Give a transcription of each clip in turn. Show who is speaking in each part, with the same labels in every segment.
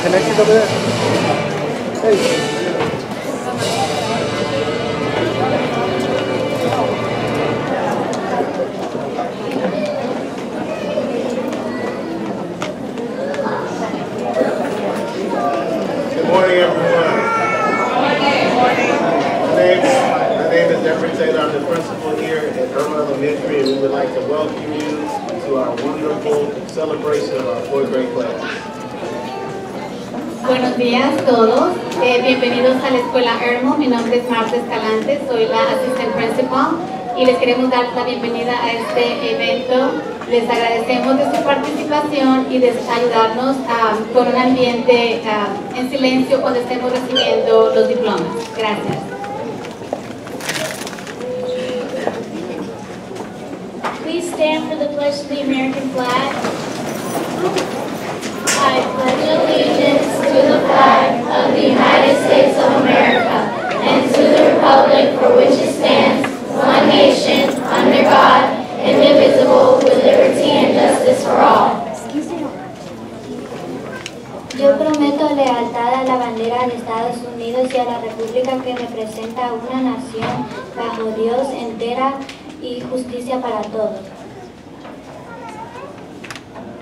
Speaker 1: Connected over there. Hey.
Speaker 2: Good morning, everyone. My name is Jeffrey Taylor. I'm the principal here at Irma Elementary, and we would like to welcome you to our wonderful celebration of our 4th grade class.
Speaker 3: Buenos días a todos, bienvenidos a la escuela Irma. Mi nombre es Marta Escalante, soy la assistant principal y les queremos dar la bienvenida a este evento. Les agradecemos de su participación y de ayudarnos con un ambiente en silencio cuando estemos recibiendo los diplomas. Gracias.
Speaker 4: Please stand for the pledge to the American flag. I pledge allegiance to the flag of the United States of America and to the republic for which it stands, one nation, under God, indivisible, with liberty and justice for all.
Speaker 5: Yo prometo lealtad a la bandera de Estados Unidos y a la república que representa a una nación bajo Dios entera y justicia para todos.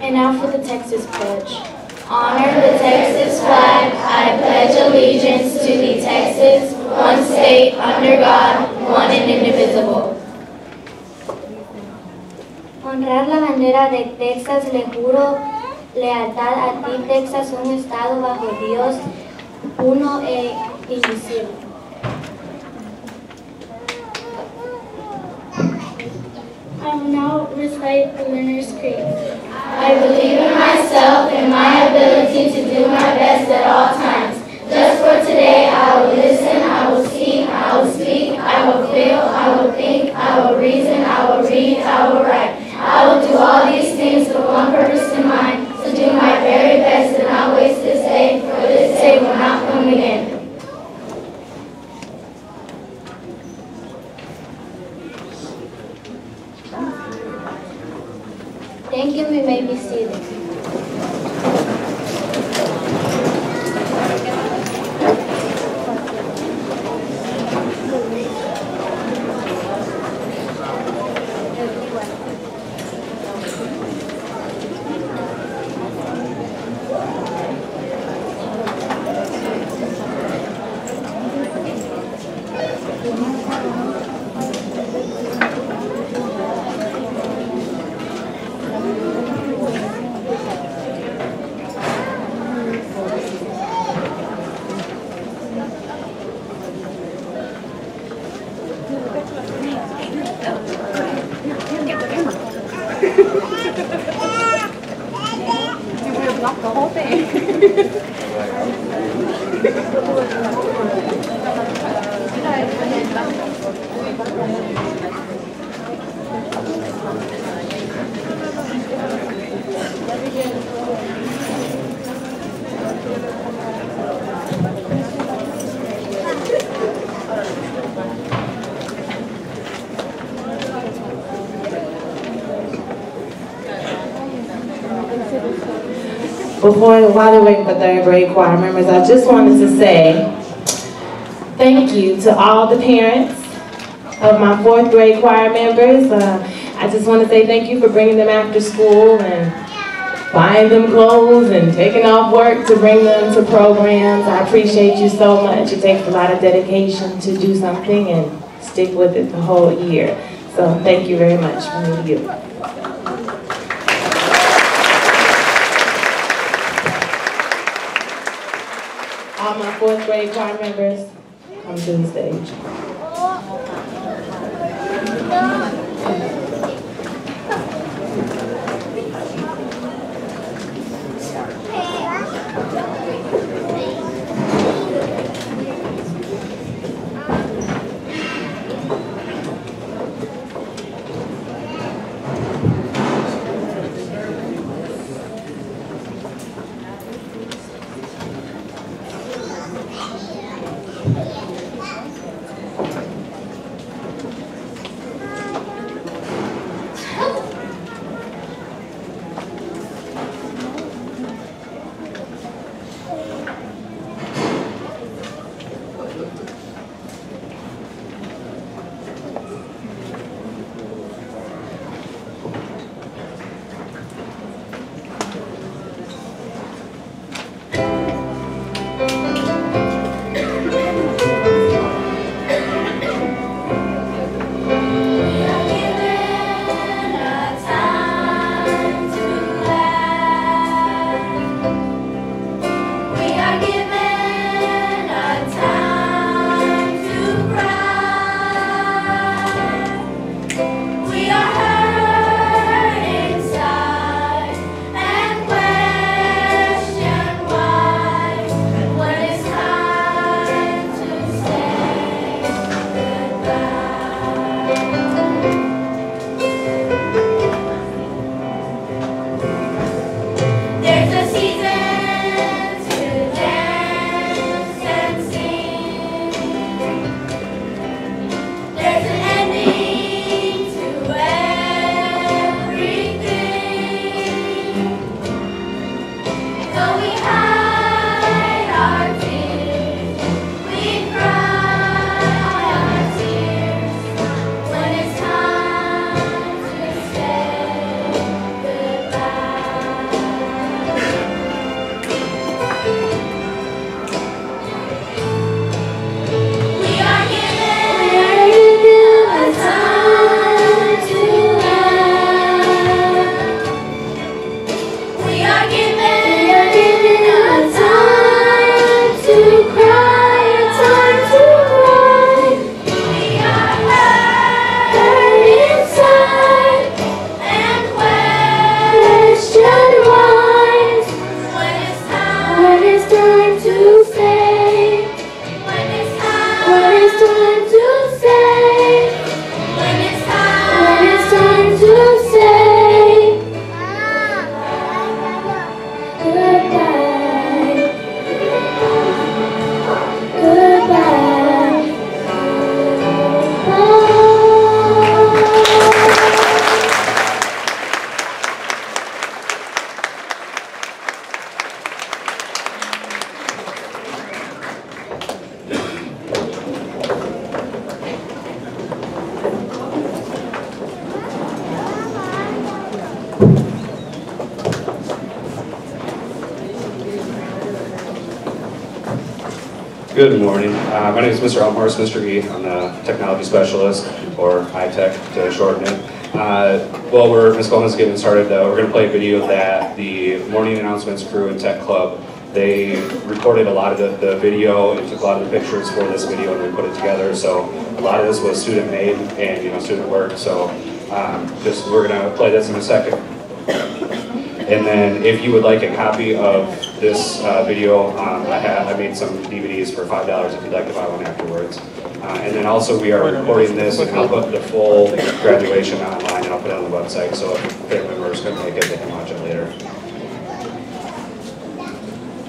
Speaker 4: And now for the Texas Pledge. Honor the Texas flag. I pledge allegiance to the Texas, one state, under God, one and indivisible.
Speaker 5: Honrar la bandera de Texas, le juro lealtad a ti, Texas, un estado bajo Dios, uno e indivisible.
Speaker 4: I will now recite the Learner's Creed. I believe in myself and my ability to do my best at all times. Just for today, I will listen, I will see, I will speak, I will feel, I will think, I will reason, I will read, I will write. I will do all these things with one purpose in mind, to do my very best and not waste this day, for this day will not come again.
Speaker 5: Thank you, we may be seated.
Speaker 6: While they're waiting for 3rd grade choir members, I just wanted to say thank you to all the parents of my 4th grade choir members. I just want to say thank you for bringing them after school and buying them clothes and taking off work to bring them to programs. I appreciate you so much. It takes a lot of dedication to do something and stick with it the whole year. So thank you very much from me to you. All my 4th grade choir members, come to the stage.
Speaker 7: Good morning. My name is Mr. Elmhorst, Mr. E. I'm the technology specialist, or high-tech to shorten it. Well, Ms. Coleman's getting started, we're going to play a video that the morning announcements crew and tech club, they recorded a lot of the video and took a lot of the pictures for this video and we put it together. So a lot of this was student-made and student work. So we're going to play this in a second. And then if you would like a copy of this video, I made some DVDs for $5 if you'd like to buy one afterwards. And then also we are recording this and I'll put the full graduation online and I'll put it on the website so if family members couldn't make it, they can watch it later.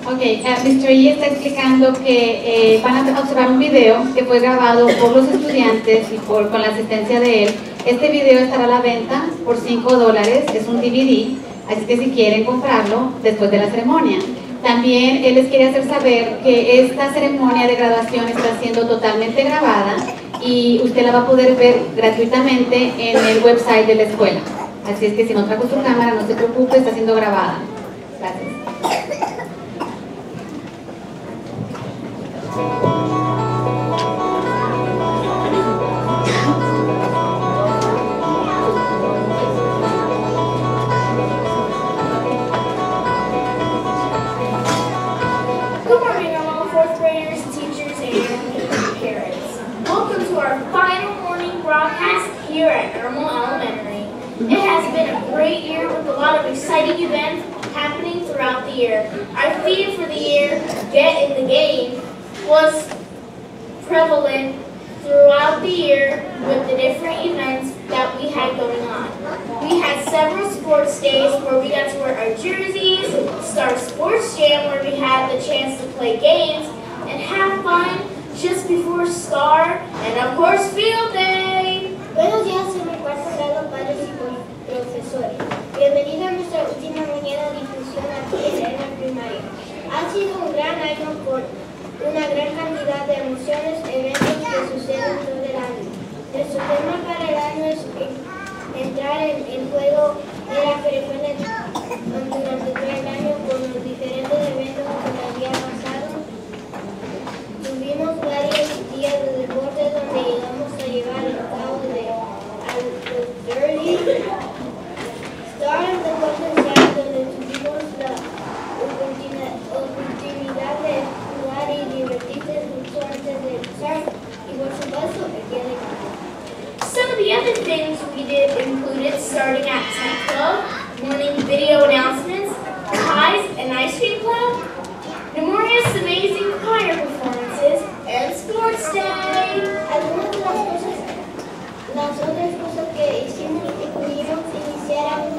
Speaker 3: Ok, Mr. E está explicando que van a observar un video que fue grabado por los estudiantes y con la asistencia de él. Este video estará a la venta por $5, es un DVD, así que si quieren comprarlo después de la ceremonia. También él les quiere hacer saber que esta ceremonia de graduación está siendo totalmente grabada y usted la va a poder ver gratuitamente en el website de la escuela. Así es que si no trajo su cámara, no se preocupe, está siendo grabada. Gracias.
Speaker 4: Here at Irmo Elementary. It has been a great year with a lot of exciting events happening throughout the year. Our theme for the year, Get in the Game, was prevalent throughout the year with the different events that we had going on. We had several sports days where we got to wear our jerseys, Star Sports Jam where we had the chance to play games and have fun just before STAR, and of course Field Day.
Speaker 8: Buenos días, en mi cuarto grado, padres y profesores. Bienvenidos a nuestra última mañana de difusión aquí en Irmo Primaria. Ha sido un gran año con una gran cantidad de emociones, eventos que suceden todo el año. Nuestro tema para el año es entrar en el juego de la frecuencia durante todo el año con los diferentes eventos que había pasado. Tuvimos varios días de deporte donde llegamos a llevar a cabo STAR de potencial donde tuvimos la oportunidad de jugar y divertirse justo antes de empezar y por supuesto el día de clase.
Speaker 4: Some of the other things we did included starting at Tech Club, morning video announcements, pies and ice cream club, Nemoria's amazing choir performances, and sports day.
Speaker 8: Algunas de las otras cosas que hicimos incluimos iniciar a un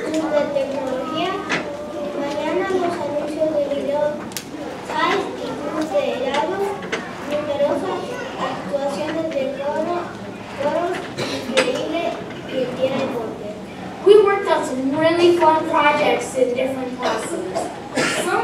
Speaker 8: curso de tecnología, mañana los anuncios de video, pies y cursos de helados, numerosas actuaciones de coros increíbles y el día de deporte.
Speaker 4: We worked on some really fun projects in different classes. Some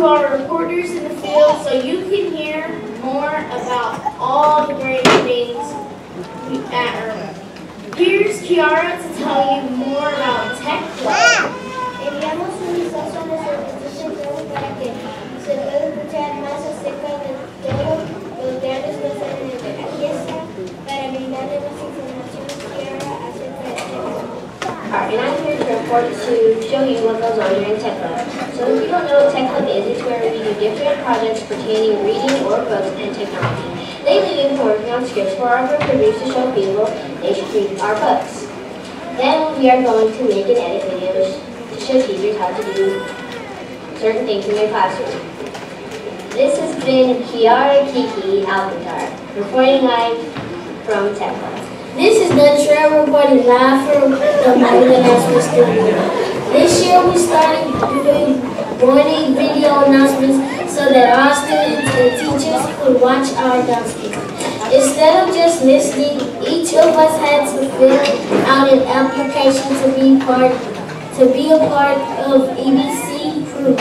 Speaker 4: our reporters in the field so you can hear more about all the great things at Irma. Here's Kiara to tell you more about Tech Club.
Speaker 8: Enviamos un vistazo a nuestros recursos centrales para que se pueda escuchar más acerca de todos los grandes cosas en la fiesta para brindarle más información clara acerca de Tech Club.
Speaker 9: And I'm here to report to show you what goes on during Tech Club. So if you don't know what Tech Club is, it's where we do different projects pertaining to reading or books and technology. Lately we've been working on scripts for our producers to show people they should read our books. Then we are going to make and edit videos to show teachers how to do certain things in their classroom. This has been Kiara Kiki Alcantar, reporting live from Tech Club.
Speaker 4: This is Nutshell reporting live from the Morning Announcement Studio. This year we started doing morning video announcements so that our students and teachers could watch our announcements. Instead of just listening, each of us had to fill out an application to be a part of EBC crew.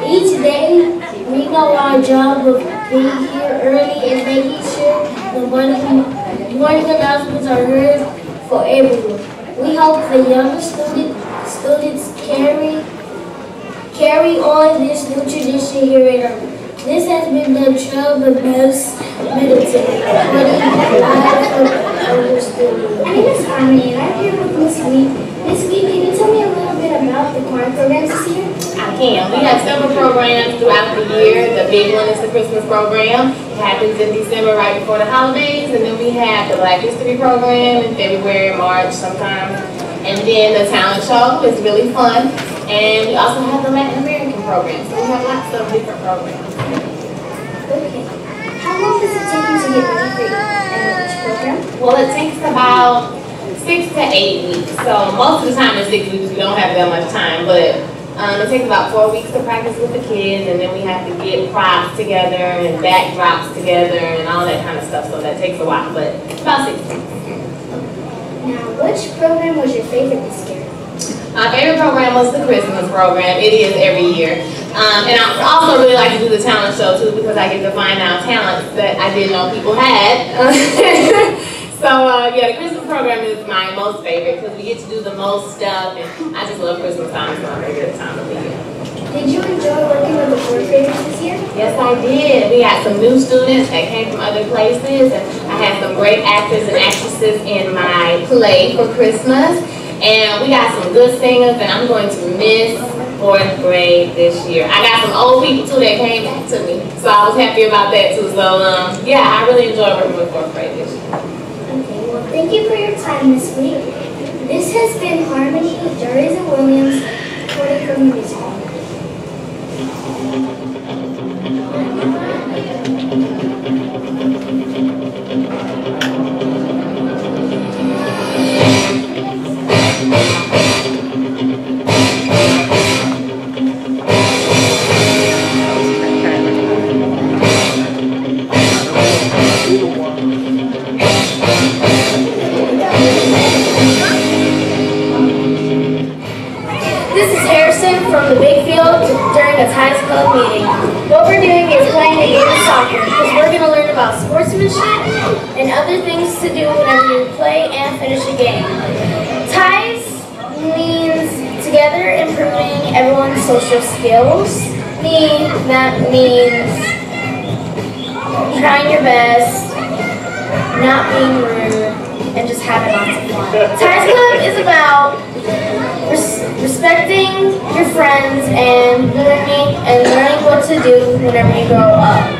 Speaker 4: Each day, we know our job of being here early and making sure the morning announcements are heard for everyone. We hope the younger students carry on this new tradition here at Irma. This has been the trail the most military.
Speaker 10: My name is Harmony and I'm here with Miss Lee. Miss Lee, can you tell me a little bit about the choir programs this year?
Speaker 6: I can. We have several programs throughout the year. The big one is the Christmas program. It happens in December right before the holidays. And then we have the Black History program in February, March sometimes. And then the talent show is really fun. And we also have the Latin American program. So we have lots of different programs.
Speaker 10: Okay. How long does it take you to get ready for each program?
Speaker 6: Well, it takes about 6 to 8 weeks. So most of the time in 6 weeks we don't have that much time, but it takes about 4 weeks to practice with the kids, and then we have to get props together and backdrops together and all that kind of stuff. So that takes a while, but about 6 weeks.
Speaker 10: Now, which program was your favorite this year?
Speaker 6: My favorite program was the Christmas program. It is every year. And I also really like to do the talent show too because I get to find out talents that I didn't know people had. So yeah, the Christmas program is my most favorite because we get to do the most stuff, and I just love Christmas time. It's my favorite time of the year.
Speaker 10: Did you enjoy working with the fourth graders this year?
Speaker 6: Yes, I did. We had some new students that came from other places, and I had some great actors and actresses in my play for Christmas. And we got some good singers, and I'm going to miss 4th grade this year. I got some old people too that came back to me, so I was happy about that too. So yeah, I really enjoyed working with 4th grade this year.
Speaker 10: Okay, well thank you for your time this week. This has been Harmony, Doris and Williams, reporting from the music hall.
Speaker 4: This is Harrison from the big field during a Ties Club meeting. What we're doing is playing the game of soccer because we're going to learn about sportsmanship and other things to do whenever you play and finish a game. Ties means together improving everyone's social skills. That means trying your best, not being rude, and just having lots of fun. Ties Club is about respecting your friends and learning what to do whenever you grow up.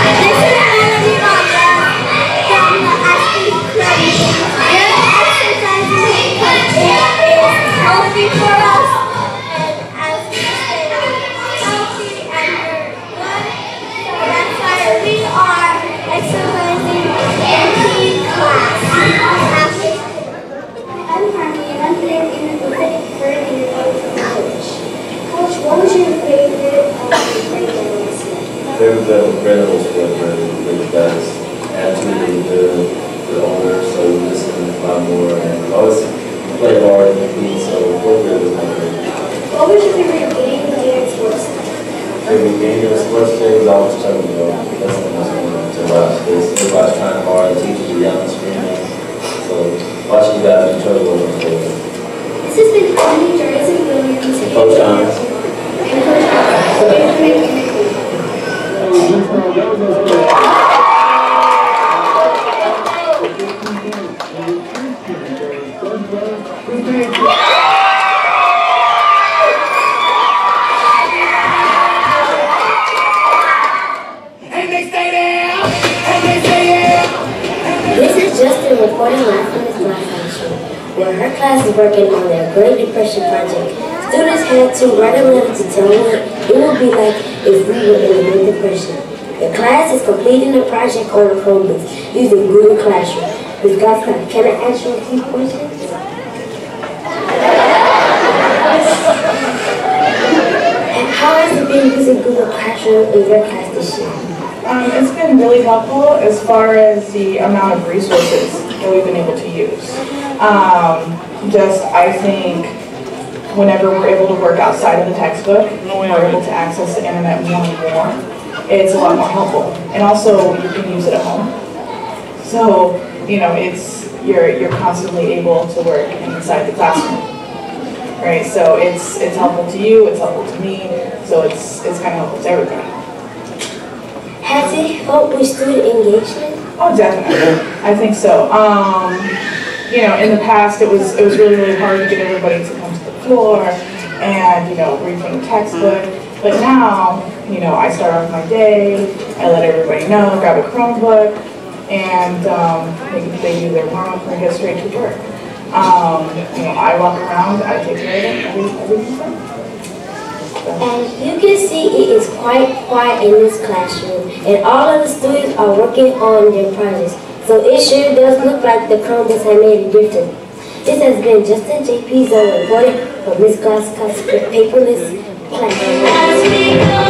Speaker 10: This is Melody Rogers from the Ashby Club.
Speaker 11: before, and we always play hard and compete, so fourth grade was kind of great.
Speaker 10: What was your favorite game during sports time?
Speaker 11: Favorite game during sports day was always Chuck and Go. That's the most fun to watch. Everybody's trying hard, the teachers are yelling, screaming. So watching you guys in trouble was great.
Speaker 10: This has been Tony Jordan Williams and
Speaker 11: Coach Johns.
Speaker 10: Coach Johns.
Speaker 9: This is Justin reporting live from his class session, where her class is working on their Great Depression project. Students had to write a letter to tell what it would be like if we were in the Great Depression. The class is completing the project on the Chromebooks using Google Classroom. Ms. Gossard, can I ask you a few questions? And how has it been using Google Classroom in your class this year?
Speaker 12: It's been really helpful as far as the amount of resources that we've been able to use. I think whenever we're able to work outside of the textbook, we're able to access the internet more and more, it's a lot more helpful. And also, you can use it at home. So, you're constantly able to work inside the classroom. Right, so it's helpful to you, it's helpful to me, so it's kind of helpful to everybody.
Speaker 9: Has it helped with student engagement?
Speaker 12: Oh, definitely. I think so. In the past, it was really hard to get everybody to come to the floor and read from the textbook. But now, I start off my day. I let everybody know, grab a Chromebook, and they do their warm-up and get straight to work. I walk around. I take care of them every day.
Speaker 9: And you can see it is quite quiet in this classroom, and all of the students are working on their projects. So it sure does look like the Chromebooks have made a difference. This has been Justin J.P. Zone reporting for Ms. Gossard's Paperless Classroom. As we go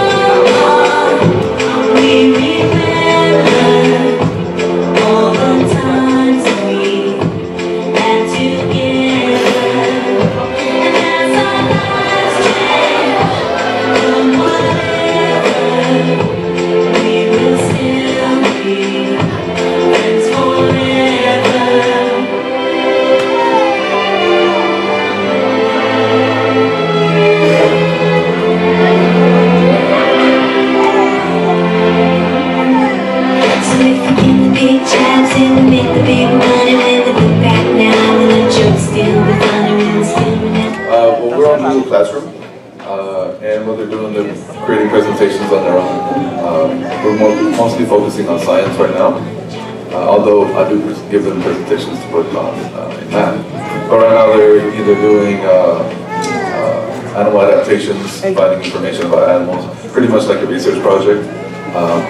Speaker 9: on, we remember all the times we had together. And as our lives change, from whatever, we will still be friends forever. So if we get the big jobs and we make the big money, when we look back now, will the jokes still be funny, will still be now?
Speaker 13: Well, we're on Google Classroom, and what they're doing, they're creating presentations on their own. We're mostly focusing on science right now, although I do give them presentations to work on in math. But right now they're either doing animal adaptations, finding information about animals, pretty much like a research project.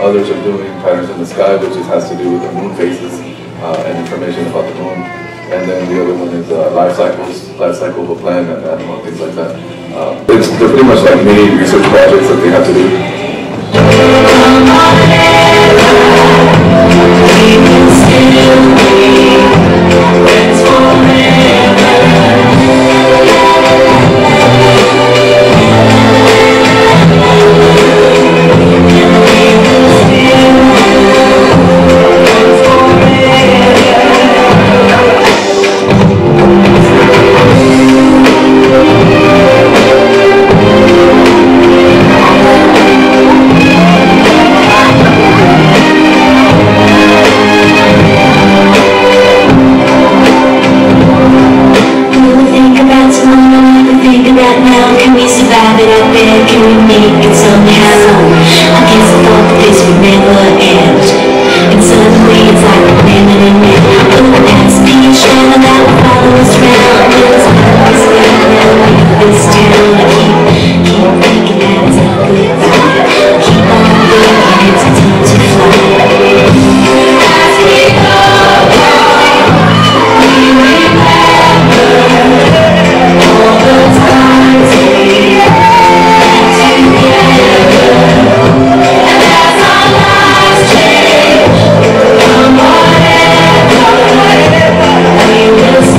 Speaker 13: Others are doing patterns in the sky, which has to do with the moon phases and information about the moon. And then the other one is life cycle of a plant and animal, things like that. They're pretty much like mini research projects that they have to do. We'll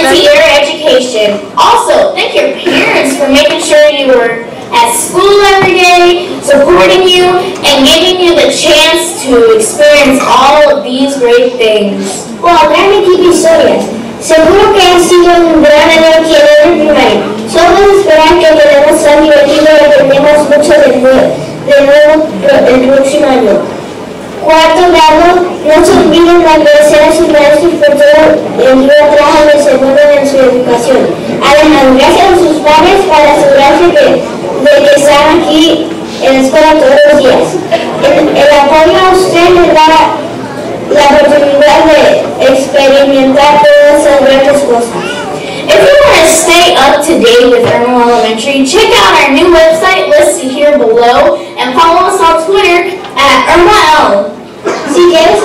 Speaker 9: into your education. Also, thank your parents for making sure you were at school every day, supporting you, and giving you the chance to experience all of these great things.
Speaker 8: Wow, gran equipo historias. Seguro que ha sido un gran año aquí en el primario. Solo esperar que tenemos tan divertido y aprendemos mucho de nuevo el próximo año. Cuarto grado, no se olviden de agradecer a sus maestros por todo el día atrás en el segundo en su educación. Además, gracias a sus padres para asegurarse de que están aquí en la escuela todos los días. El apoyo a usted les da la oportunidad de experimentar todas esas grandes cosas.
Speaker 9: If you want to stay up to date with Irmo Elementary, check out our new website listed here below and follow us on Twitter at IrmaEl.
Speaker 8: Si quieres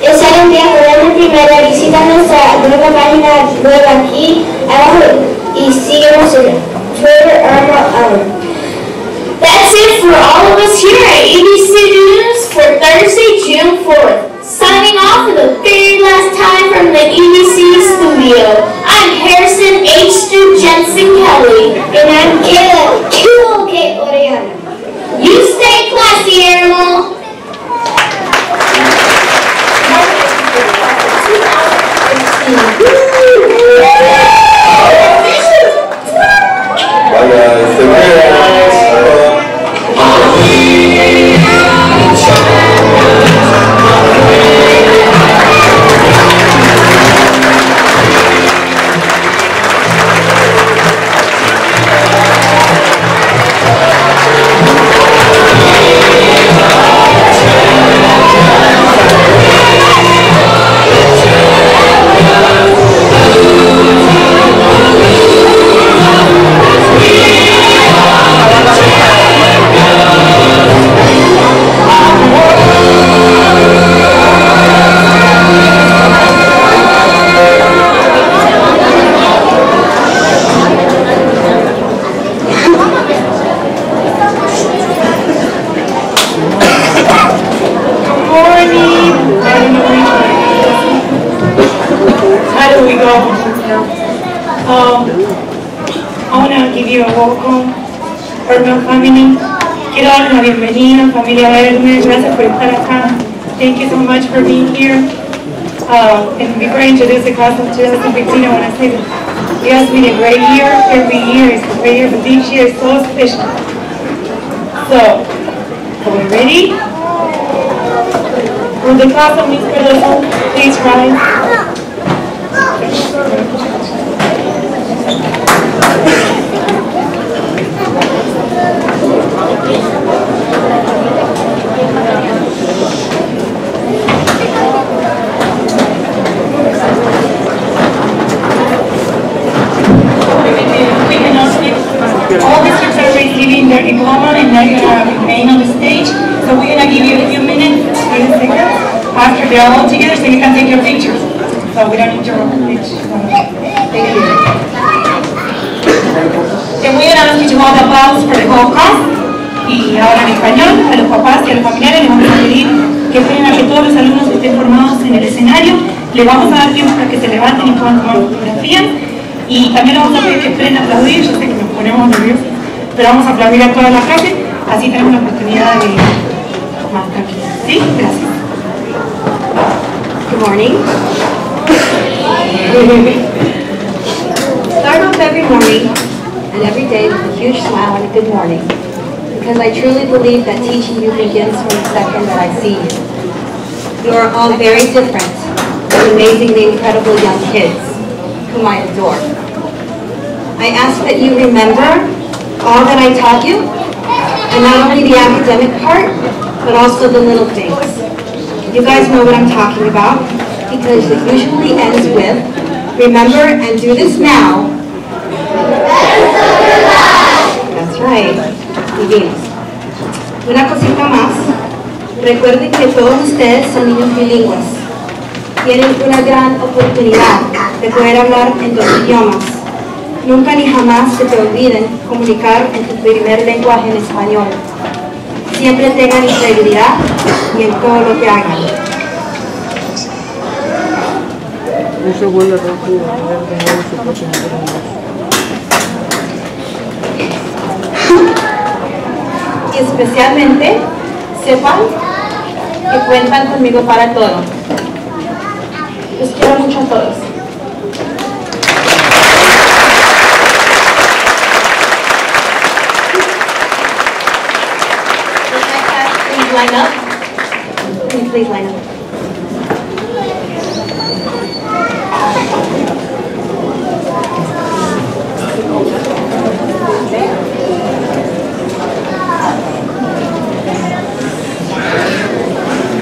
Speaker 8: estar en día con la primaria, visita nuestra nueva página web aquí abajo y síguenos en Twitter IrmaEl.
Speaker 9: That's it for all of us here at EBC News for Thursday, June 4th. Signing off for the very last time from the EBC studio. I'm Harrison H. Stu Jensen Kelly.
Speaker 8: And I'm Kayla K. Orellana.
Speaker 9: You stay classy, Irmo.
Speaker 13: Bye guys. Take care.
Speaker 14: I want to give you a welcome, Irmo family. Quiero darles la bienvenida, familia Verde. Gracias por estar acá. Thank you so much for being here. And before I introduce the class of 2015, I want to say that it has been a great year. Every year is a great year, but this year is so special. So, are we ready? Will the class of Miss Cardoso please rise? All districts are receiving their diploma and they're going to remain on the stage. So we're going to give you a few minutes, 30 seconds, after they're all together so you can take your pictures. So we don't need your picture. Thank you. Then we're going to ask you to hold applause for the whole class. Y ahora en español, a los papás y a los familiares les vamos a pedir que esperen a que todos los alumnos estén formados en el escenario. Les vamos a dar tiempo para que se levanten y puedan tomar fotografías. Y también les vamos a pedir que esperen a aplaudir. Yo sé que nos ponemos nerviosos, pero vamos a aplaudir a toda la clase. Así tenemos la oportunidad de más tranquila. ¿Sí? Gracias.
Speaker 15: Good morning. Start off every morning and every day with a huge smile and a good morning. Because I truly believe that teaching you begins from the second that I see you. You are all very different, and amazingly incredible young kids, whom I adore. I ask that you remember all that I taught you, and not only the academic part, but also the little things. You guys know what I'm talking about, because it usually ends with, remember and do this now. That's right. Seguimos. Una cosita más. Recuerden que todos ustedes son niños bilingües. Tienen una gran oportunidad de poder hablar en dos idiomas. Nunca ni jamás se te olviden comunicar en tu primer lenguaje en español. Siempre tengan integridad y en todo lo que hagan.
Speaker 1: Mucho vuelo rápido, a ver, tengo su próximo turno.
Speaker 15: Y especialmente sepan que cuentan conmigo para todo. Los quiero mucho a todos. Please line up. Can you please line up?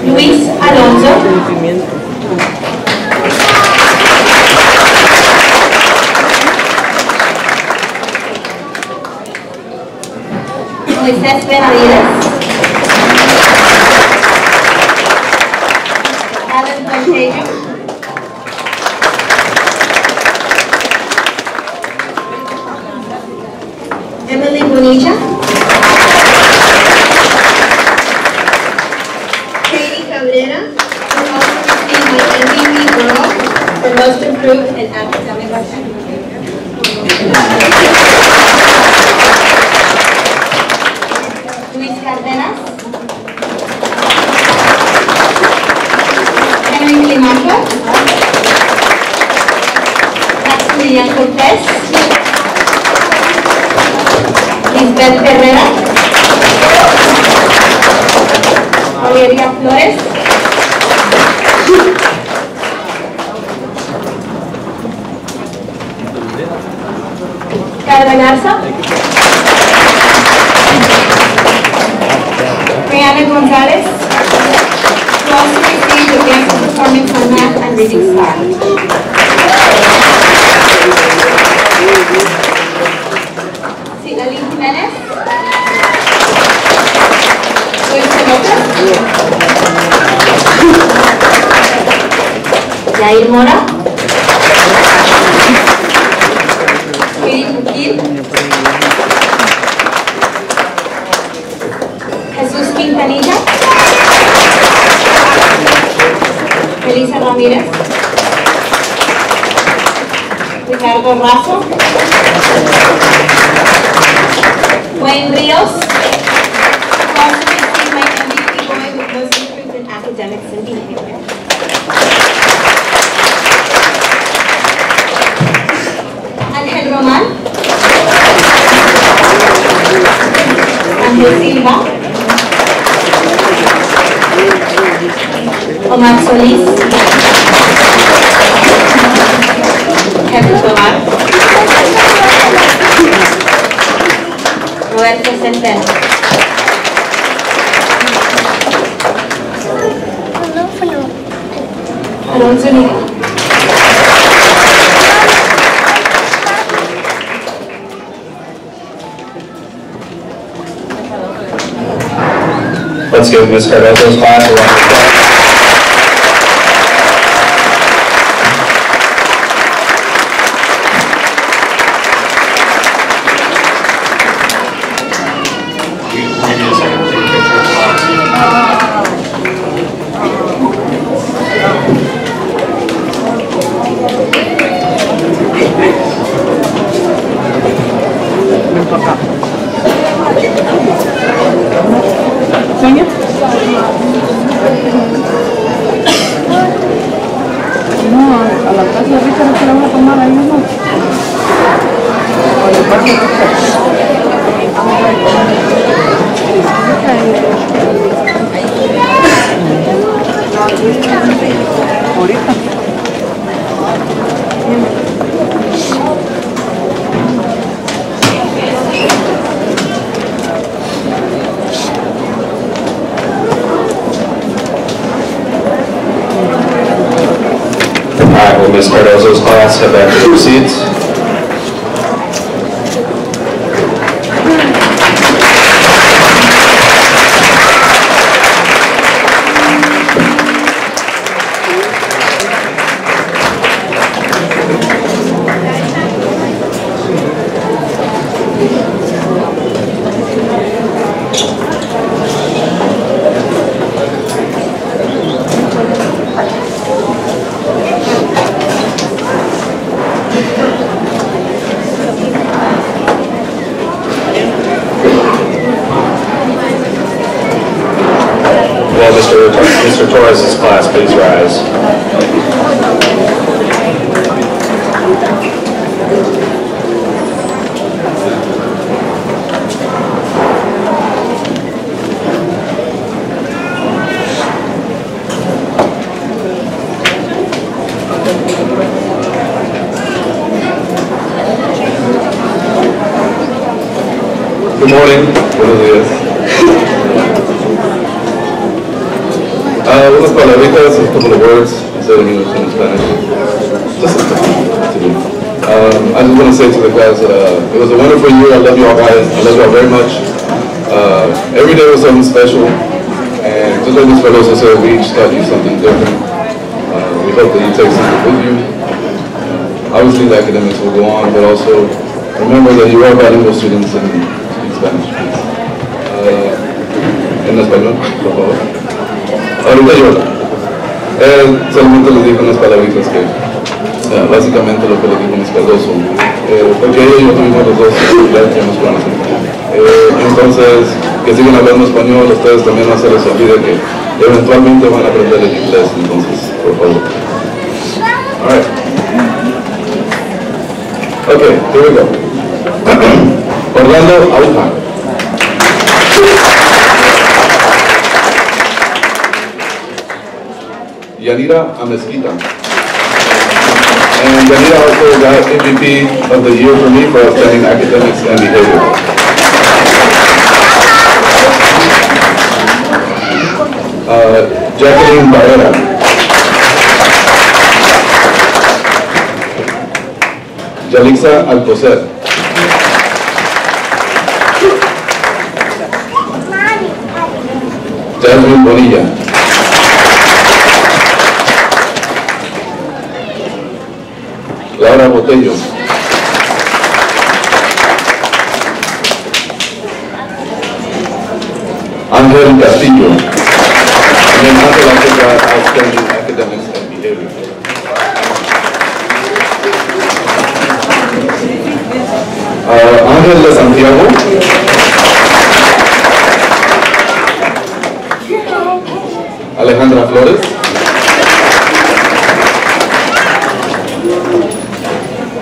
Speaker 15: Luis Alonso. Moisés Benavides. Alan Montejo. Emily Bonilla. Katie Cabrera, who also received my MVP Girl for Most Improved in Academic Achievement. Luis Cardenas. Henry Climaco. Maximilian Cortez. Lisbeth Herrera. Valeria Flores. Carla Garza. Brianna Gonzalez, who also received Advanced Performance on Math and Reading Star. Citlali Jimenez. Dulce Lopez. Yair Mora. Katie Bukil. Jesús Quintanilla. Elisa Ramírez. Ricardo Razo. Wayne Rios. Who also received my MVP boy with Most Improved in Academics and Behavior. Angel Roman. Angel Silva. Omar Solís. Kevin Tovar. Roberto Centeno. Alonso Niga.
Speaker 7: Let's give Ms. Cardozo's class a round of applause. Ms. Cardozo's class have back to their seats. Torres' class please rise?
Speaker 13: Good morning. Buenos días. Unas palabritas, a couple of words, instead of English and Spanish. I just want to say to the class, it was a wonderful year. I love you all guys. I love you all very much. Every day was something special. And just like Ms. Veloso said, we each taught you something different. We hope that you take something with you. Obviously the academics will go on, but also remember that you are bilingual students and speak Spanish, please. En español, por favor. Ahorita yo. Solamente les digo unas palabritas que básicamente lo que les dijo Ms. Cardoso, porque ella y yo tuvimos los dos ya tenemos planes. Entonces, que sigan hablando español, ustedes también no se les olvide que eventualmente van a aprender el inglés, entonces, por favor. Alright. Okay, here we go. Orlando Auja. Yanira Amezquita. And Yanira also got MVP of the year for me for outstanding academics and behavior. Jacqueline Barrera. Yalixa Alcocer. Jasmine Bonilla. Laura Botello. Ángel Castillo. And Ángel also got outstanding academics and behavior. Ángel de Santiago. Alejandra Flores.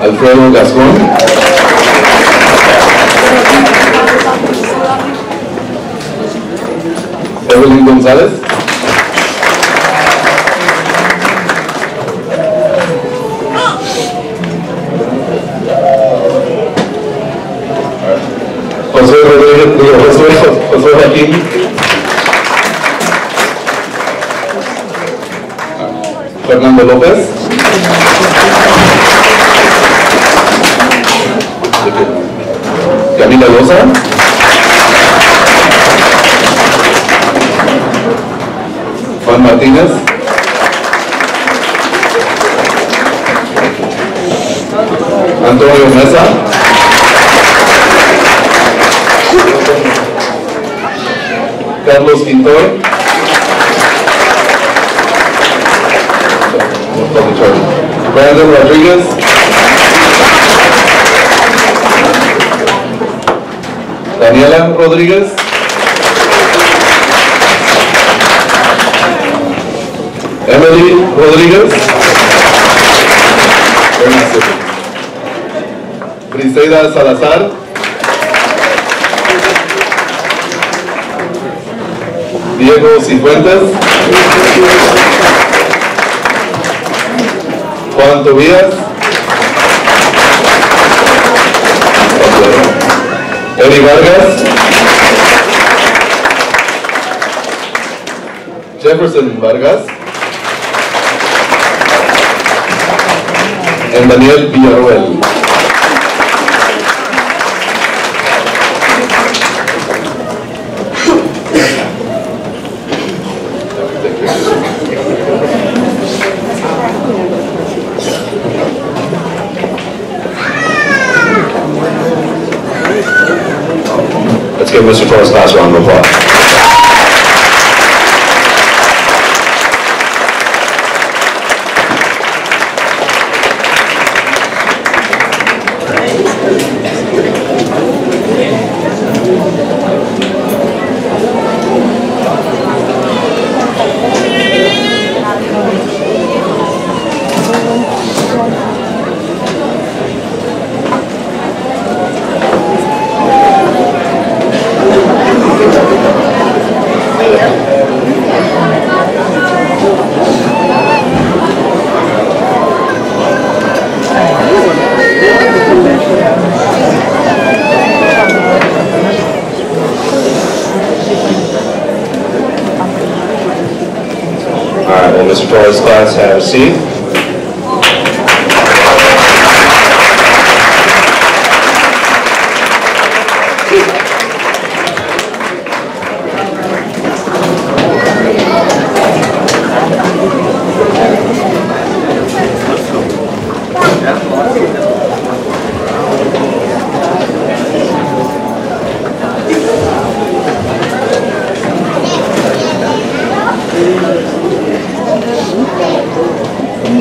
Speaker 13: Alfredo Gascón. Evelyn González. José Rodríguez, José Joaquín. Fernando López. Camila Loza. Juan Martínez. Antonio Mesa. Carlos Quintor. Brandon Rodriguez. Daniela Rodríguez. Emily Rodríguez. Briseida Salazar. Diego Cifuentes. Juan Tobías. Eri Vargas. Jefferson Vargas. And Daniel Villarroel.
Speaker 7: Let's give Mr. Torres class a round of applause. Mr. Torres' class have a seat.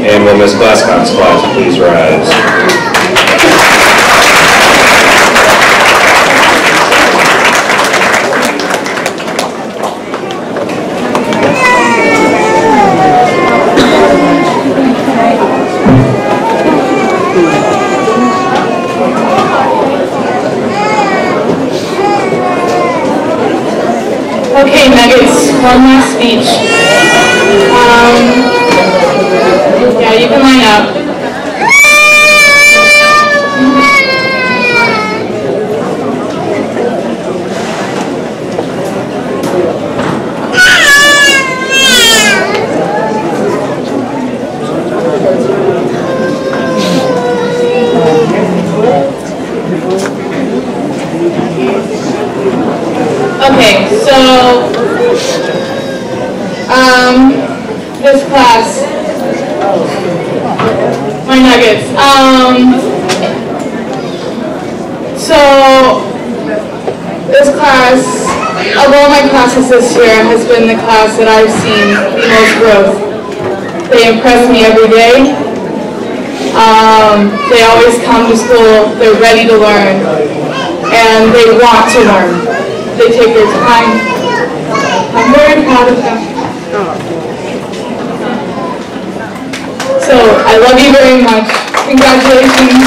Speaker 7: And will Ms. Glasscock's class please rise?
Speaker 12: Okay, Nuggets, one last speech. Yeah, you can line up. Okay, so this class, my Nuggets. So this class, of all my classes this year, has been the class that I've seen the most growth. They impress me every day. They always come to school, they're ready to learn, and they want to learn. They take their time. I'm very proud of them. So, I love you very much. Congratulations.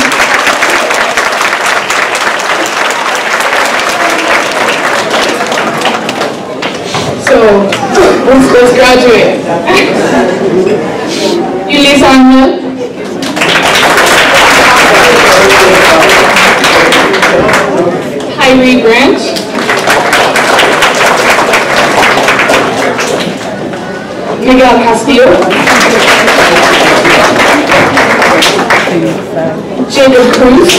Speaker 12: So, let's graduate. Ulysse Angel. Kyrie Branch. Miguel Castillo. Jacob Cruz.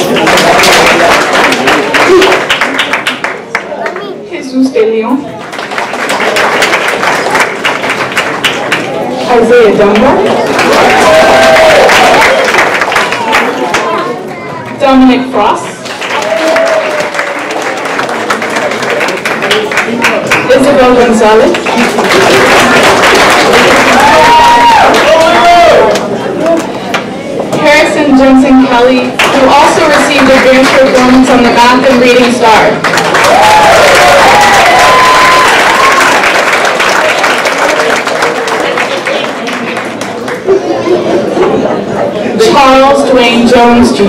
Speaker 12: Jesus de Leon. Isaiah Dunbar. Dominic Frost. Isabel Gonzalez. Harrison Jensen Kelly, who also received advanced performance on the Math and Reading Star. Charles Dwayne Jones, Jr.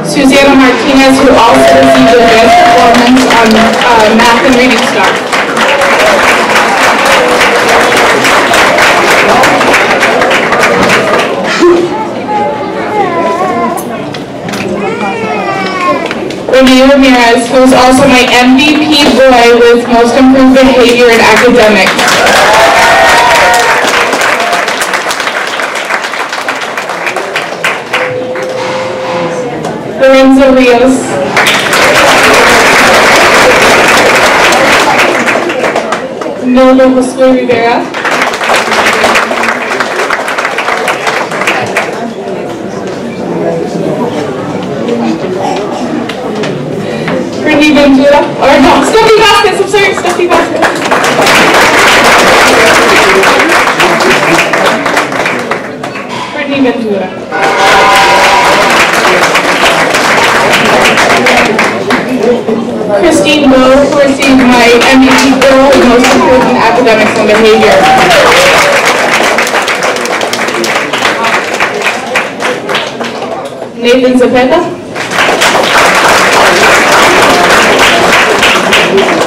Speaker 12: Susanna Martinez, who also received advanced performance on Math and Reading Star. Renee Ramirez, who is also my MVP boy with Most Improved Behavior in Academics. Lorenzo Rios. Nilda Josue Rivera. Brittany Ventura, or no, Steffi Vasquez, I'm sorry, Steffi Vasquez. Brittany Ventura. Christine Lowe, who received my MVP Girl with Most Improved in Academics and Behavior. Nathan Zepeda.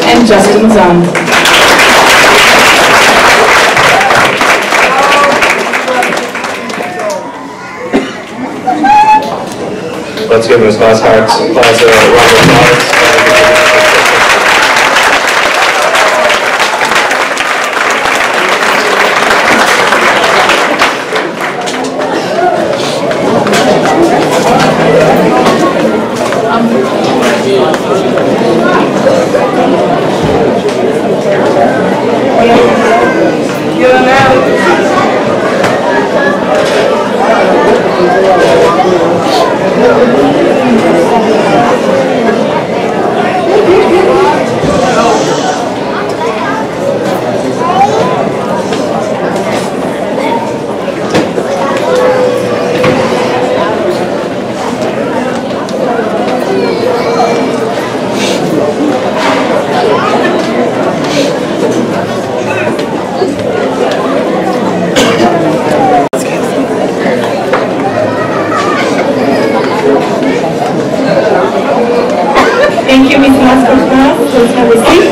Speaker 12: And Justin Zahn.
Speaker 7: Let's give Ms. Glasshart's class a round of applause.
Speaker 14: Thank you, Ms. Mascot. Please have a seat.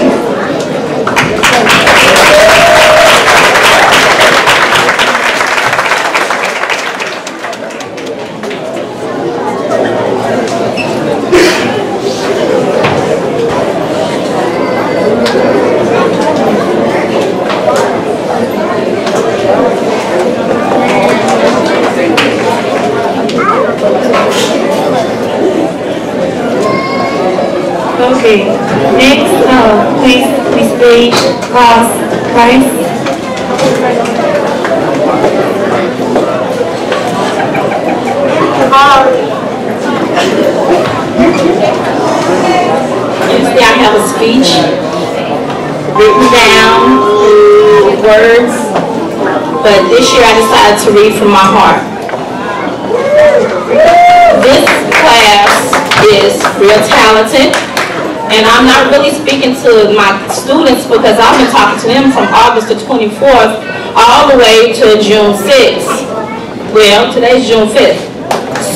Speaker 14: Okay, next, please display class prize.
Speaker 6: Usually I have a speech written down through words, but this year I decided to read from my heart. This class is real talented. And I'm not really speaking to my students because I've been talking to them from August the 24th all the way to June 6th. Well, today's June 5th.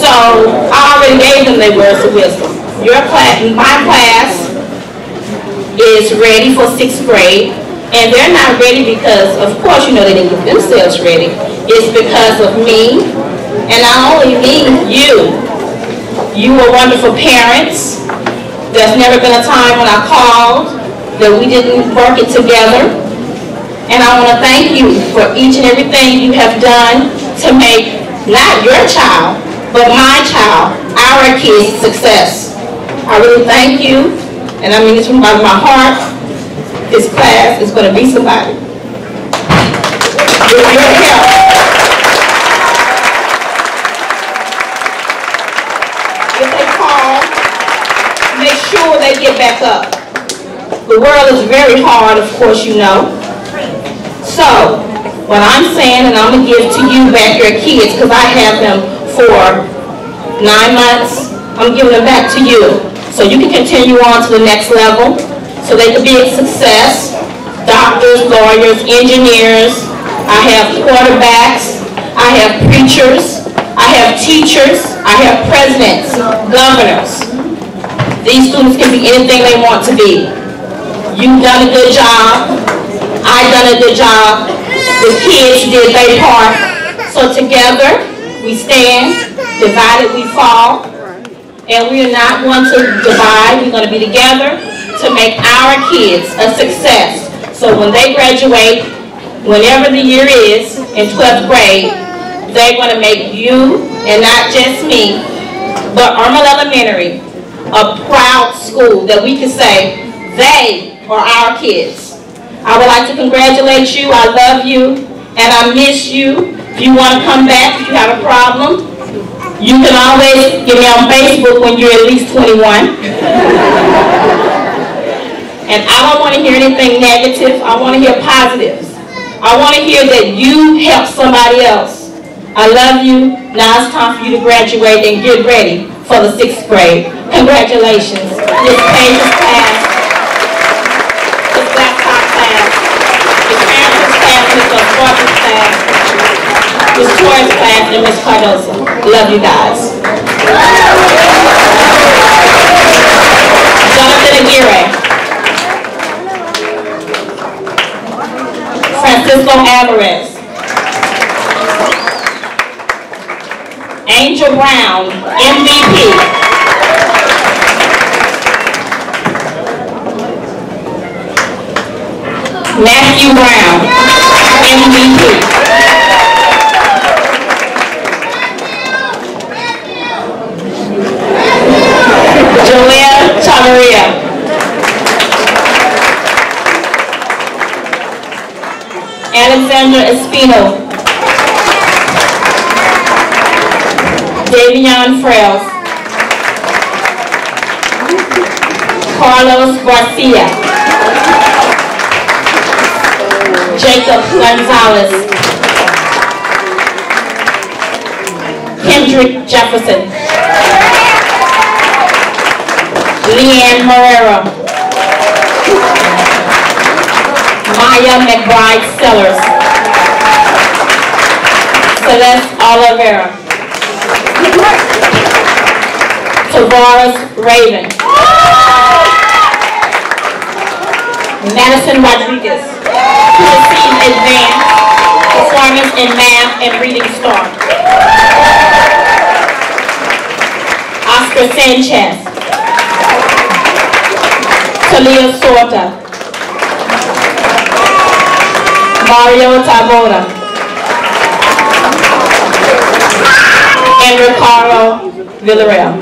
Speaker 6: So I already gave them their words of wisdom. Your class, my class is ready for 6th grade. And they're not ready because, of course, you know they didn't get themselves ready. It's because of me. And not only me, you. You were wonderful parents. There's never been a time when I called that we didn't work it together. And I want to thank you for each and everything you have done to make not your child, but my child, our kids' success. I really thank you, and I mean this from the bottom of my heart. This class is going to be somebody. With your help. If they call, make sure they get back up. The world is very hard, of course you know. So, what I'm saying, and I'm going to give to you back your kids, because I have them for 9 months, I'm giving them back to you. So you can continue on to the next level, so they can be a success. Doctors, lawyers, engineers, I have quarterbacks, I have preachers, I have teachers, I have presidents, governors. These students can be anything they want to be. You've done a good job. I've done a good job. The kids did their part. So together, we stand. Divided, we fall. And we are not going to divide. We're going to be together to make our kids a success. So when they graduate, whenever the year is, in 12th grade, they're going to make you, and not just me, but Irma Elementary, a proud school that we can say, they are our kids. I would like to congratulate you. I love you, and I miss you. If you want to come back, if you have a problem, you can always get me on Facebook when you're at least 21. And I don't want to hear anything negative. I want to hear positives. I want to hear that you help somebody else. I love you. Now it's time for you to graduate and get ready for the 6th grade. Congratulations. This Page's class, this Blacktop class, this Harrison's class, Miss Osborne's class, Miss Torres class, and Miss Cardoso. Love you guys. Jonathan Aguirre. Francisco Alvarez. Angel Angel Brown, MVP. Matthew Brown, MVP. Joelle Chamaria. Alexander Espino. Davion Frails. Carlos Garcia. Jacob Gonzalez. Kendrick Jefferson. Leanne Herrera. Maya McBride Sellers. Celeste Oliveira. Tavares Raven. Madison Rodriguez, who received advanced performance in math and reading star. Oscar Sanchez. Talia Sorta. Mario Taboda. And Ricardo Villarreal.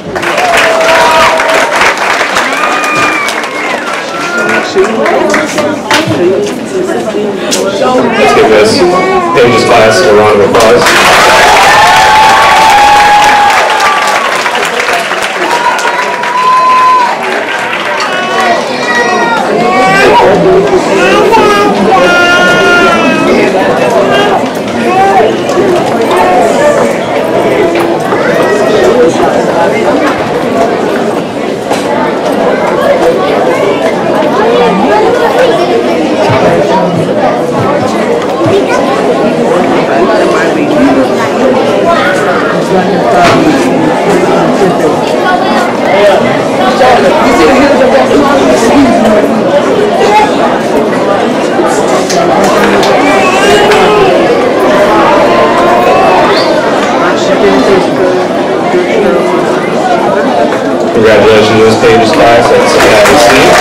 Speaker 7: Let's give this Pages class a round of applause. Congratulations to this Pages class. That's have a seat.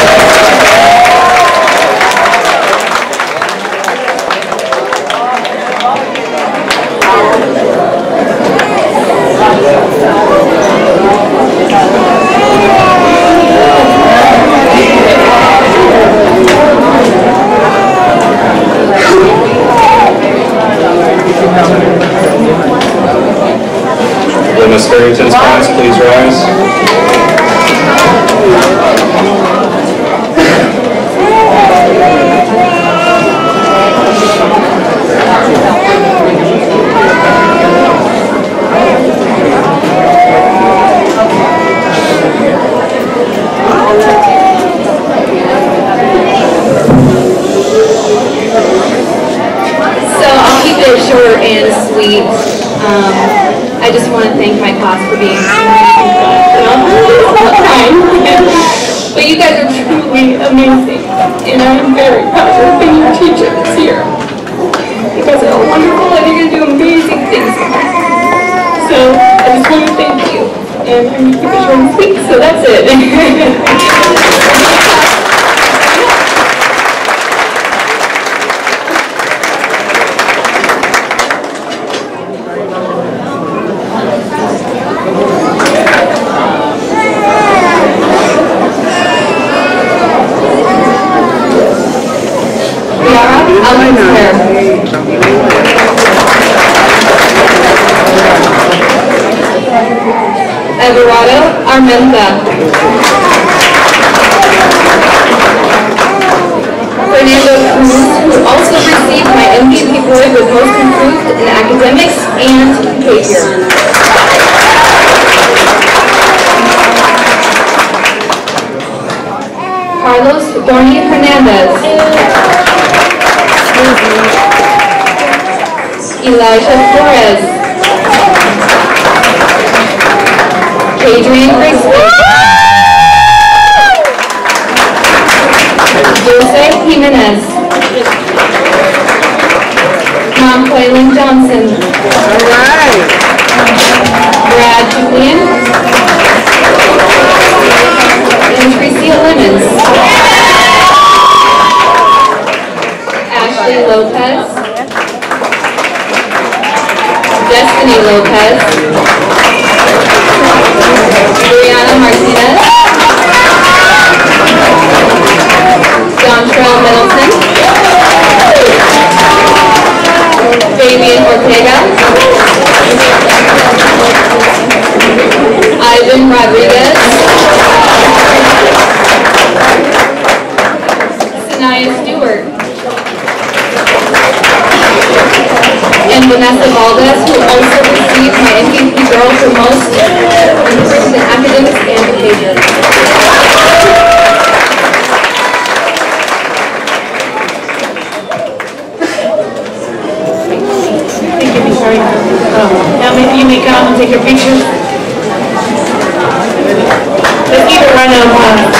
Speaker 7: Miss Farrington's class, please rise.
Speaker 15: So I'll keep it short and sweet. I just want to thank my class for being but you guys are truly amazing, and I'm very proud of being your teacher this year. You guys are wonderful, and you're going to do amazing things. So I just want to thank you, and I'm going to keep it short and sweet. So that's it. Everardo Armenta. Fernando Cruz, who also received my MVP award with Most Improved in Academics and Behavior. Carlos Dorni Hernandez. Elijah Flores. Adrian Grigsby. Jose Jimenez. Mom Quaylen Johnson. All right.
Speaker 16: Ashley Lopez, Destiny Lopez, Brianna Martinez, Dontrell Middleton, Damian Ortega, Ivan Rodriguez, Sanaya Stewart, and Vanessa Valdez, who also received my MVP Girl for most improved in academics and behavior.
Speaker 6: Thank you, Victoria. Now maybe you may come and take your pictures. Let's give a round of applause.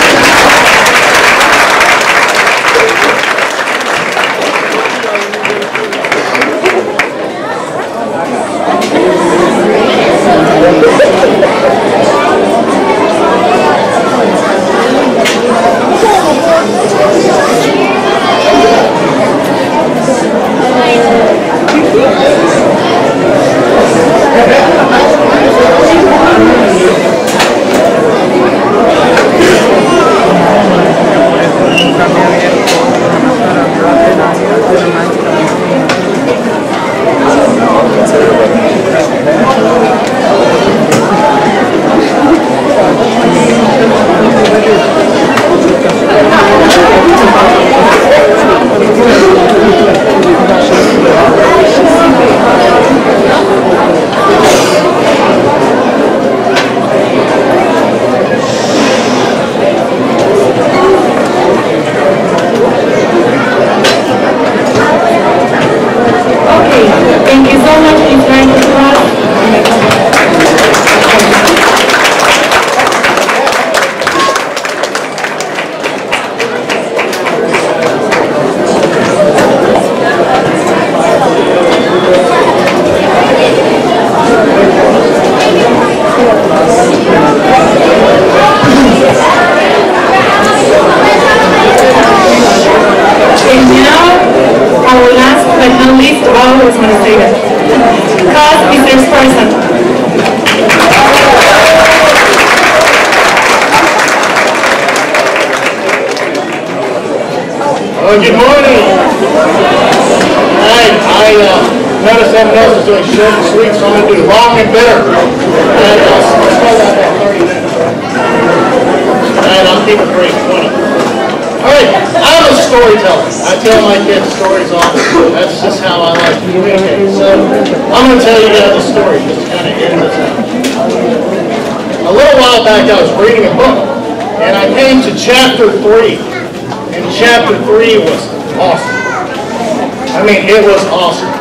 Speaker 17: Good morning. I noticed everyone else is doing short and sweet, so I'm going to do long and bitter. And let's start out at 30 minutes. And I'll keep it brief, 20. All right, I'm a storyteller. I tell my kids stories all the time. That's just how I like to communicate. So I'm going to tell you guys a story just to kind of end this out. A little while back, I was reading a book, and I came to chapter 3. And chapter 3 was awesome. I mean, it was awesome.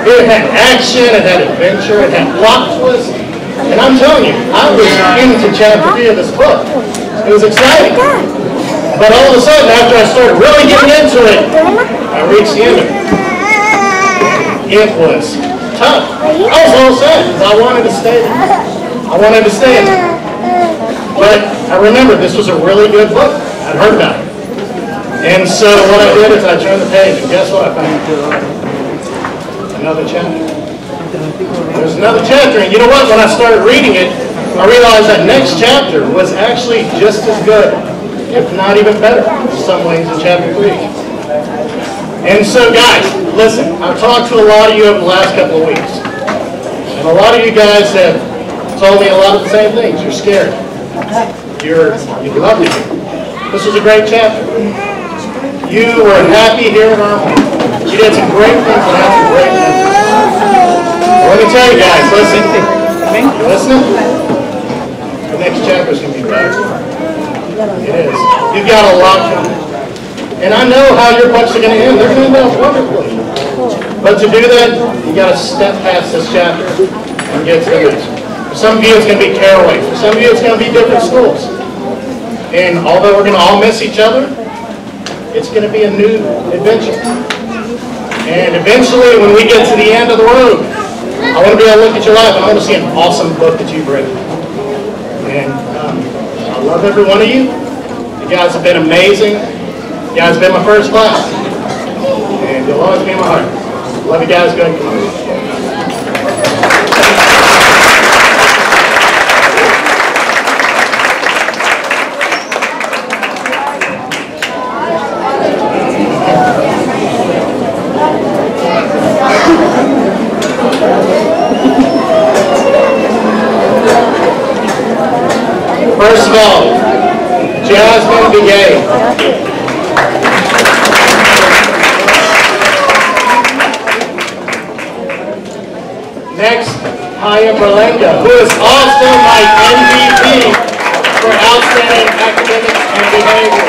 Speaker 17: It had action, it had adventure, it had plot twists. And I'm telling you, I was into chapter 3 of this book. It was exciting. But all of a sudden, after I started really getting into it, I reached the end of it. It was tough. I was all sad because I wanted to stay there. I wanted to stay in it. But I remember this was a really good book. I'd heard about it. And so what I did is I turned the page, and guess what I found? Another chapter. There's another chapter, and you know what? When I started reading it, I realized that next chapter was actually just as good, if not even better, in some ways in chapter 3. And so guys, listen, I've talked to a lot of you over the last couple of weeks. And a lot of you guys have told me a lot of the same things. You're scared. You'd love to hear. This was a great chapter. You were happy here in our home. You did some great things and had some great memories. Let me tell you guys, listen. You listening? The next chapter is going to be better. It is. You've got a lot coming. And I know how your books are going to end. They're going to end up wonderfully. But to do that, you got to step past this chapter and get to the next one. For some of you, it's going to be Caraway. For some of you, it's going to be different schools. And although we're going to all miss each other, it's going to be a new adventure. And eventually, when we get to the end of the road, I want to be able to look at your life and I want to see an awesome book that you've written. And I love every one of you. You guys have been amazing. You guys have been my first class. And and you'll always be in my heart. Love you guys. Go ahead and come on. First of all, Jasmine Begay. Next, Haya Berlanga, who is also my MVP for outstanding academics and behavior.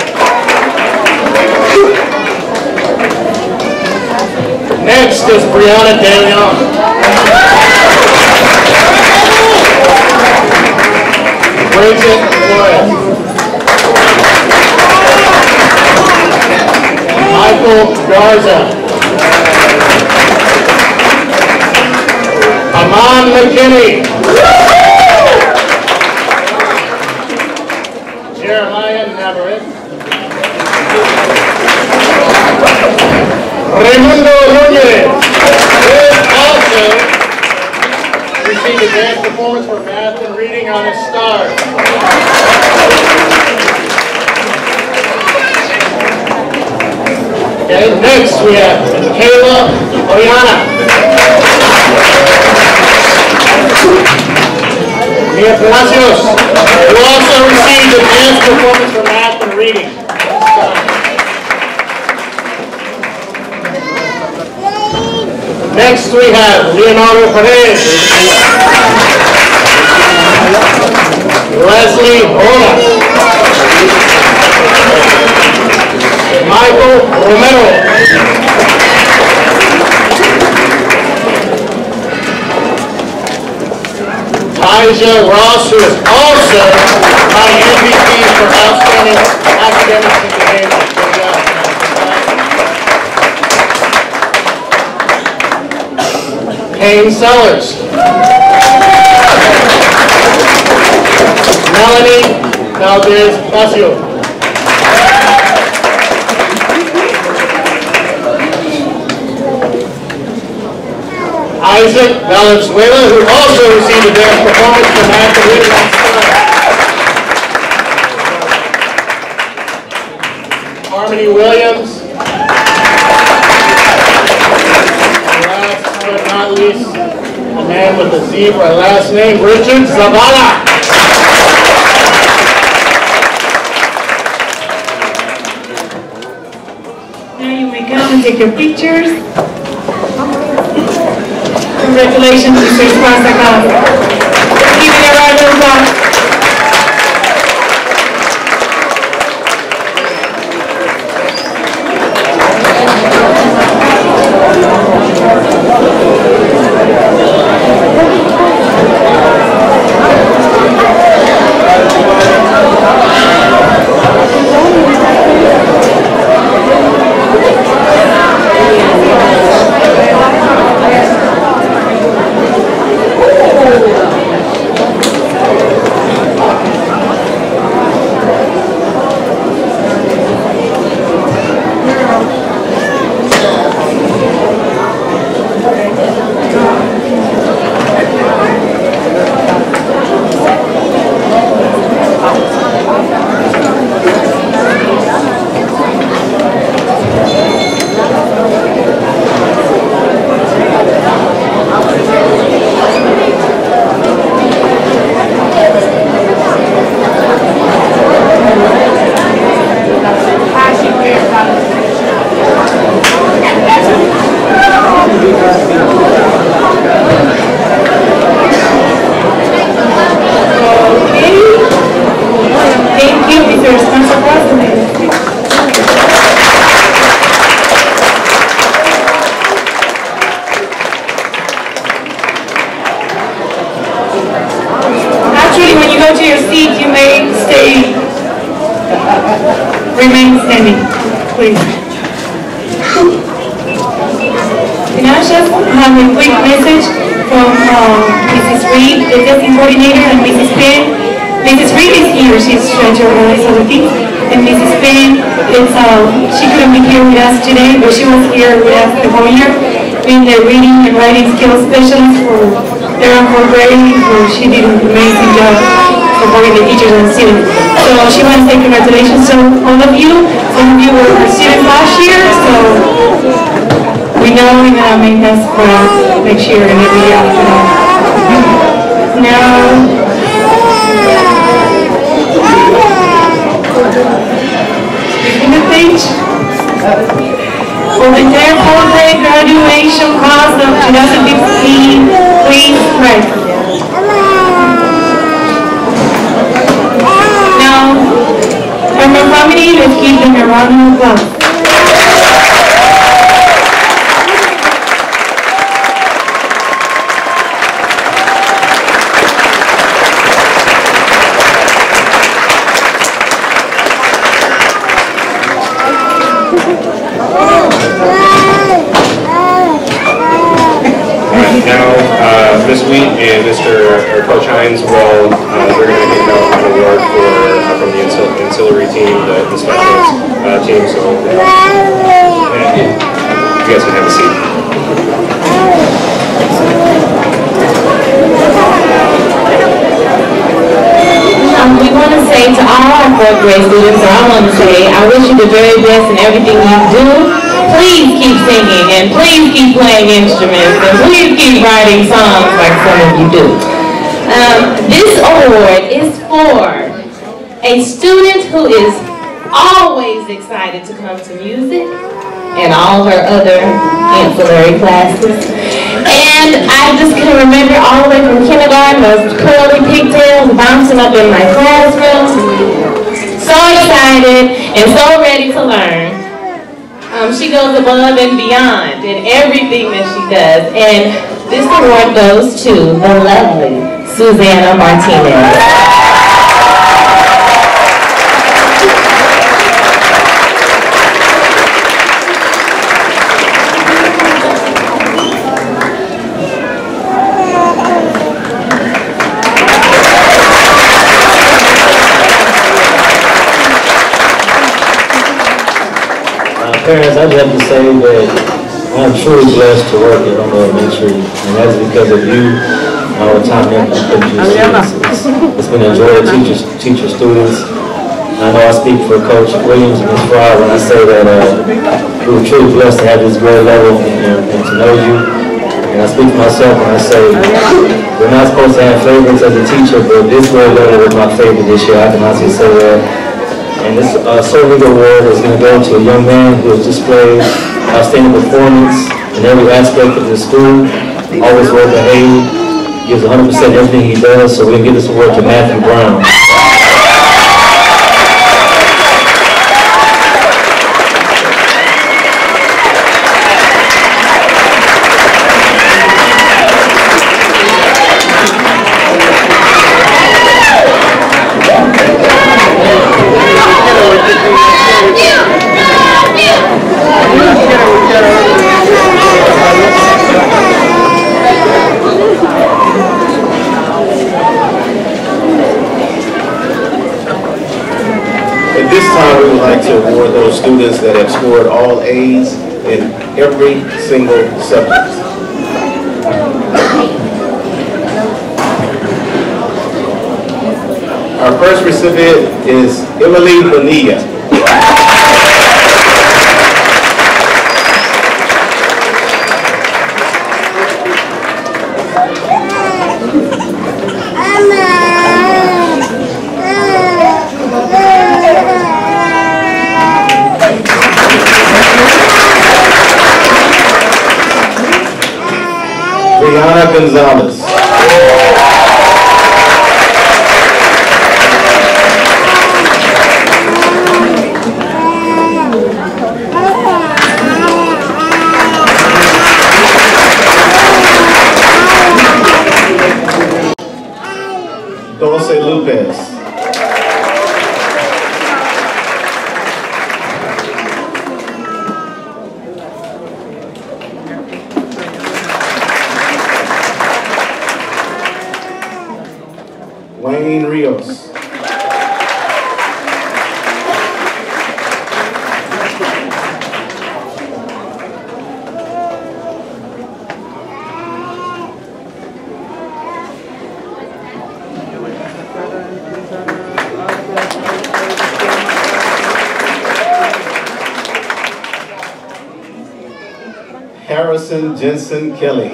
Speaker 17: Next is Brianna Daniel. Bridget Flores. Michael Garza. Aman McKinney. Jeremiah Navarrete. Raimundo Nunez. Is also received advanced performance for math and reading on his stars. Okay, next we have Kayla Oyana. Mia Palacios, who also received advanced performance for math and reading. Next we have Leonardo Perez. Leslie Ola. Michael Romero. Taija Ross, who is also my MVP for outstanding academics and behavior. Good job. Kane Sellers. Melanie Valdez Pasio. Isaac Valenzuela, who also received advanced performance from math and reading on stars. Harmony Williams. Not least, a man with a Z for a last name, Richard Zavala.
Speaker 14: Now you may come and take your pictures. Congratulations, Mr. Spasakov. Give it a round of applause. Remain standing, please. And I just have a quick message from Mrs. Reed, the testing coordinator, and Mrs. Penn. Mrs. Reed is here, she's trying to organize other things. and Mrs. Penn. She couldn't be here with us today, but she was here with us the whole year, being the reading and writing skills specialist for their fourth grade. She did an amazing job supporting the teachers and students. So she wants to say congratulations to all of you. Some of you were her students last year, so we know you're gonna make us proud next year and every year after that. Now, in the page, for the entire fourth grade graduation class of 2015, please rise. Now, from our family, let's give them a round of applause.
Speaker 7: Ms. Wheat and Coach Hines will, they're going to hand out an award from the ancillary team, the specialist team, so you guys can have a seat.
Speaker 6: We want to say to all our fourth grade students, I want to say, I wish you the very best in everything you do. Please keep singing, and please keep playing instruments, and please keep writing songs like some of you do. This award is for a student who is always excited to come to music and all her other ancillary classes. And I just can remember all the way from kindergarten, those curly pigtails bouncing up in my classroom. So excited and so ready to learn. She goes above and beyond in everything that she does. And this award goes to the lovely Susanna Martinez.
Speaker 11: Parents, I'd have to say that I'm truly blessed to work at Irma Elementary, and that's because of you and all the time that you put into your students. It's been a joy to teach your students. And I know I speak for Coach Williams and Ms. Fry when I say that we were truly blessed to have this grade level and to know you. And I speak for myself when I say we're not supposed to have favorites as a teacher, but this grade level was my favorite this year. I can honestly say that. And this Soul League Award is going to go to a young man who has displayed outstanding performance in every aspect of the school, always well behaved, gives 100% everything he does, so we're going to give this award to Matthew Brown.
Speaker 2: To award those students that have scored all A's in every single subject. Our first recipient is Emily Bonilla. Brianna Gonzalez. Dulce Lopez. Wayne Rios. Morrison Jensen Kelly.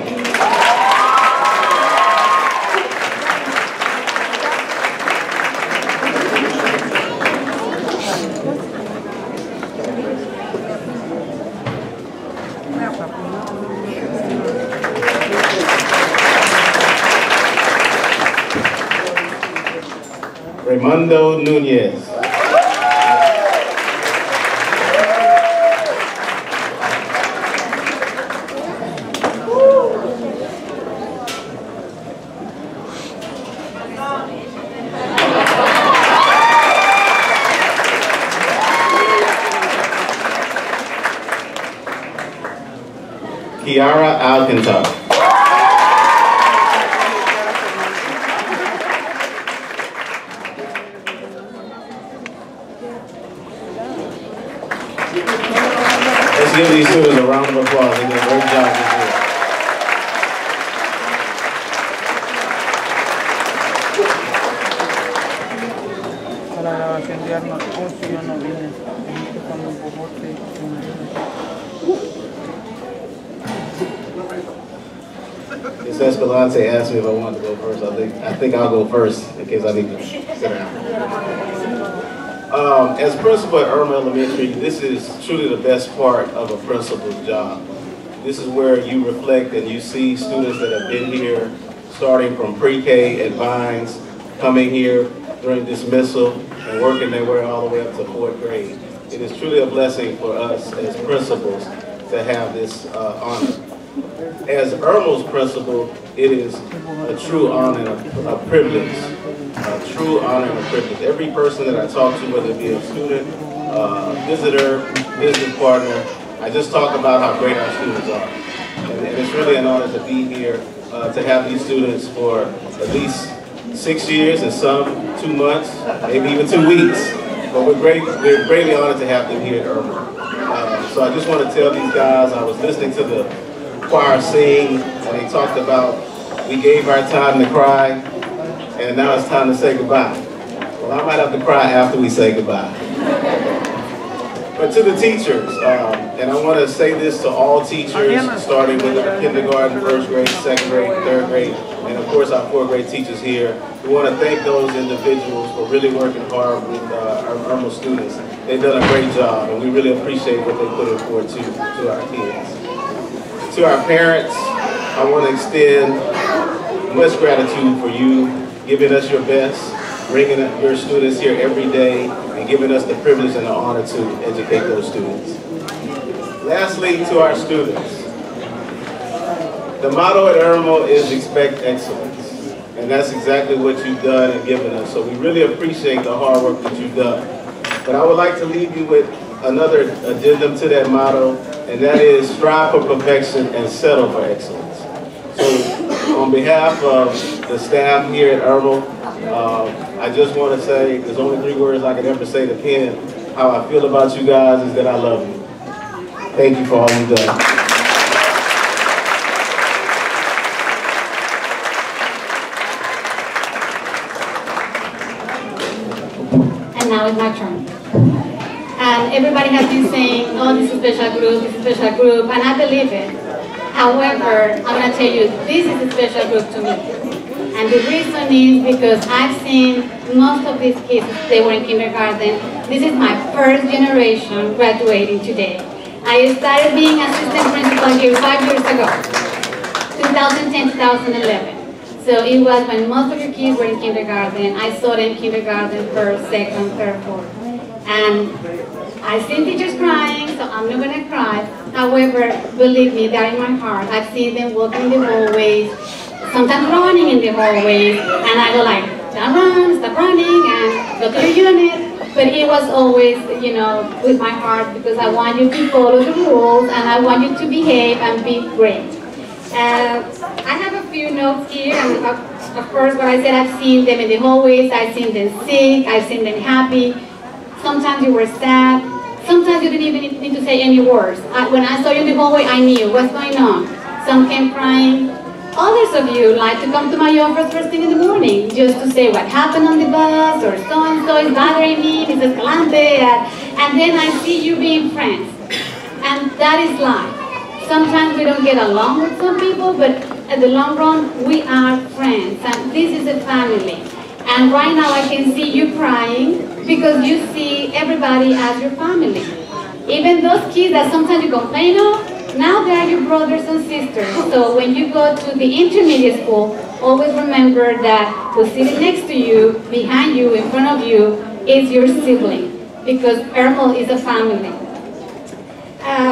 Speaker 2: Raimundo Nunez. Kiara Alcantara. Let's give these students a round of applause. They did a great job this year.
Speaker 1: Para la grabación de armas, si yo no vine, cuando un bobote.
Speaker 2: Ms. Escalante asked me if I wanted to go first. I think I'll go first in case I need to sit down. As principal at Irma Elementary, this is truly the best part of a principal's job. This is where you reflect and you see students that have been here, starting from pre-K at Vines, coming here during dismissal and working their way all the way up to 4th grade. It is truly a blessing for us as principals to have this honor. As Irma's principal, it is a true honor and a privilege. A true honor and a privilege. Every person that I talk to, whether it be a student, visitor, business partner, I just talk about how great our students are. And it's really an honor to be here, to have these students for at least 6 years and some 2 months, maybe even 2 weeks. But we're greatly honored to have them here at Irma. So I just want to tell these guys, I was listening to the choir sing, and they talked about we gave our time to cry, and now it's time to say goodbye. Well, I might have to cry after we say goodbye. But to the teachers, and I want to say this to all teachers, starting with our kindergarten, 1st grade, 2nd grade, 3rd grade, and of course our 4th grade teachers here. We want to thank those individuals for really working hard with our Irma students. They've done a great job, and we really appreciate what they put in forward to our kids. To our parents, I want to extend much gratitude for you giving us your best, bringing your students here every day, and giving us the privilege and the honor to educate those students. Lastly, to our students, the motto at Irma is expect excellence, and that's exactly what you've done and given us. So we really appreciate the hard work that you've done. But I would like to leave you with another addendum to that motto, and that is strive for perfection and settle for excellence. So on behalf of the staff here at Irma, I just want to say, there's only 3 words I can ever say to Ken. How I feel about you guys is that I love you. Thank you for all you've done.
Speaker 3: And now it's my turn. And everybody has been saying, oh, this is a special group, this is a special group, and I believe it. However, I'm going to tell you, this is a special group to me. And the reason is because I've seen most of these kids, they were in kindergarten. This is my 1st generation graduating today. I started being assistant principal here 5 years ago, 2010, 2011. So it was when most of your kids were in kindergarten. I saw them kindergarten, 1st, 2nd, 3rd, 4th. And I've seen teachers crying, so I'm not going to cry. However, believe me, they're in my heart. I've seen them walking in the hallways, sometimes running in the hallways, and I go like, don't run, stop running, and go to your unit. But it was always, you know, with my heart, because I want you to follow the rules, and I want you to behave and be great. I have a few notes here, and of course, what I said, I've seen them in the hallways, I've seen them sick, I've seen them happy. Sometimes you were sad. Sometimes you didn't even need to say any words. When I saw you in the hallway, I knew what's going on. Some came crying. Others of you like to come to my office first thing in the morning just to say what happened on the bus, or so-and-so is bothering me, Mrs. Escalante, and then I see you being friends. And that is life. Sometimes we don't get along with some people, but at the long run, we are friends, and this is a family. And right now I can see you crying because you see everybody as your family. Even those kids that sometimes you complain of, now they are your brothers and sisters. So when you go to the intermediate school, always remember that who's sitting next to you, behind you, in front of you, is your sibling, because Ermel is a family.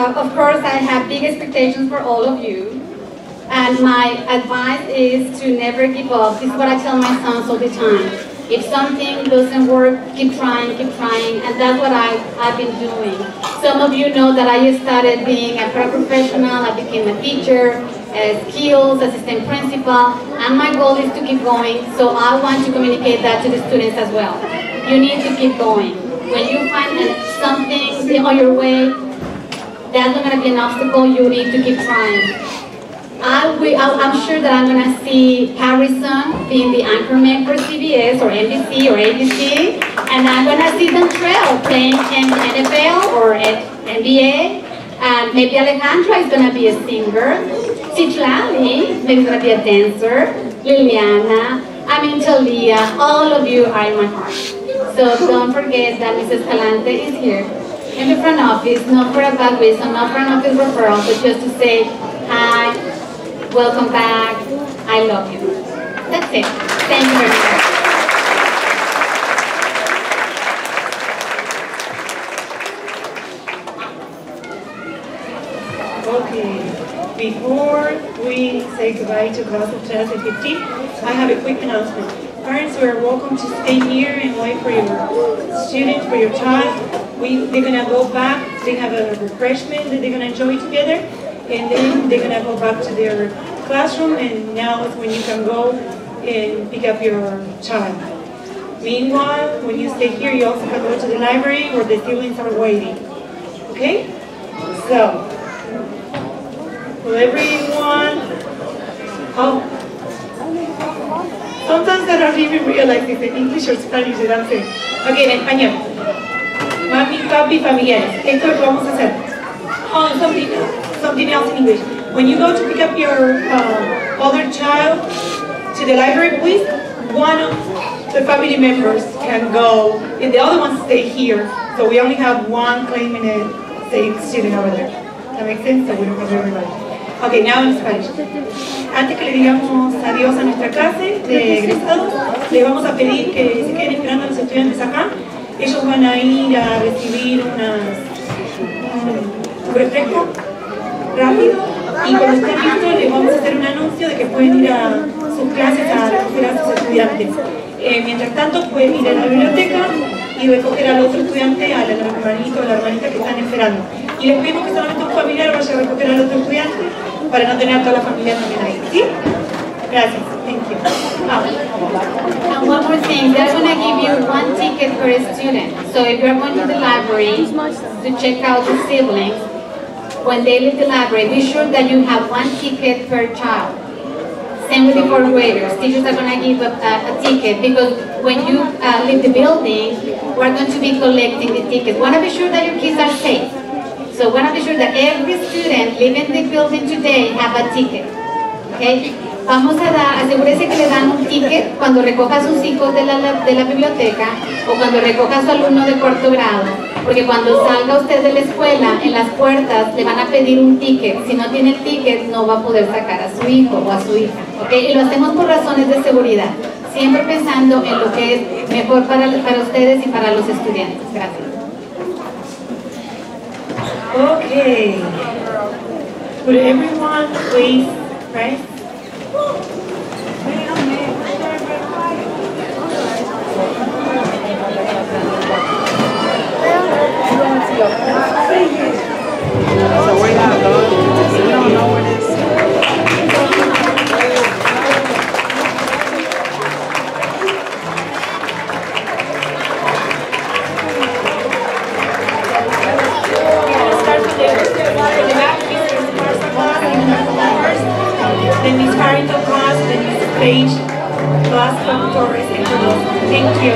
Speaker 3: Of course, I have big expectations for all of you. And my advice is to never give up. This is what I tell my sons all the time. If something doesn't work, keep trying, and that's what I've been doing. Some of you know that I started being a paraprofessional, I became a teacher, skills, assistant principal, and my goal is to keep going, so I want to communicate that to the students as well. You need to keep going. When you find something on your way, that's not going to be an obstacle, you need to keep trying. I'm sure that I'm going to see Harrison being the anchorman for CBS or NBC or ABC, and I'm going to see Dontrell playing in NFL or at NBA, and maybe Alejandra is going to be a singer, Citlali maybe going to be a dancer, Liliana, Talia, all of you are in my heart. So don't forget that Mrs. Escalante is here in the front office, not for a bad reason, not for an office referral, but just to say hi. Welcome back. I love you. That's it. Thank you very much.
Speaker 18: Okay. Before we say goodbye to class of 2015, I have a quick announcement. Parents, you are welcome to stay here and wait for your students, for your child. They're going to go back. They have a refreshment that they're going to enjoy together. And then they're going to go back to their classroom, and now is when you can go and pick up your child. Meanwhile, when you stay here, you also can go to the library where the siblings are waiting. Okay? So, will everyone... Oh. Sometimes I don't even realize if it's English or Spanish that I'm saying. Okay, en español. Mami, papi, familiares. Esto lo vamos a hacer. Oh, something else in English. When you go to pick up your other child to the library, please, one of the family members can go, and the other ones stay here. So we only have one claiming a same student over there. That makes sense? So we don't have everybody. Okay, now in Spanish. Antes que le digamos adiós a nuestra clase de egresados, le vamos a pedir que se queden esperando a los estudiantes acá. Ellos van a ir a recibir un refresco rápido, y cuando estén listos les vamos a hacer un anuncio de que pueden ir a sus clases a recoger a sus estudiantes. Mientras tanto pueden ir a la biblioteca y recoger al otro estudiante, al hermanito o la hermanita que están esperando. Y les pedimos que solamente un familiar vaya a recoger al otro estudiante para no tener a toda la familia también ahí. ¿Sí? Gracias. Thank you.
Speaker 3: And one more thing, they're going to give you one ticket per student. So if you're going to the library to check out the siblings, when they leave the library, be sure that you have one ticket per child. Same with the fourth graders. Teachers are going to give a ticket, because when you leave the building, we're going to be collecting the tickets. We want to be sure that your kids are safe. So we want to be sure that every student leaving the building today have a ticket. Okay? Vamos a dar, asegúrese que le dan un ticket cuando recoja a sus hijos de la biblioteca o cuando recoja a su alumno de cuarto grado, porque cuando salga usted de la escuela, en las puertas le van a pedir un ticket. Si no tiene el ticket, no va a poder sacar a su hijo o a su hija. ¿Okay? Y lo hacemos por razones de seguridad, siempre pensando en lo que es mejor para ustedes y para los estudiantes. Gracias.
Speaker 18: Okay. Would everyone please rise?
Speaker 1: So where y'all going? We don't know where this is.
Speaker 18: Then Miss Harrington class, then Miss Page, class from Torres and Cardoso. Thank you.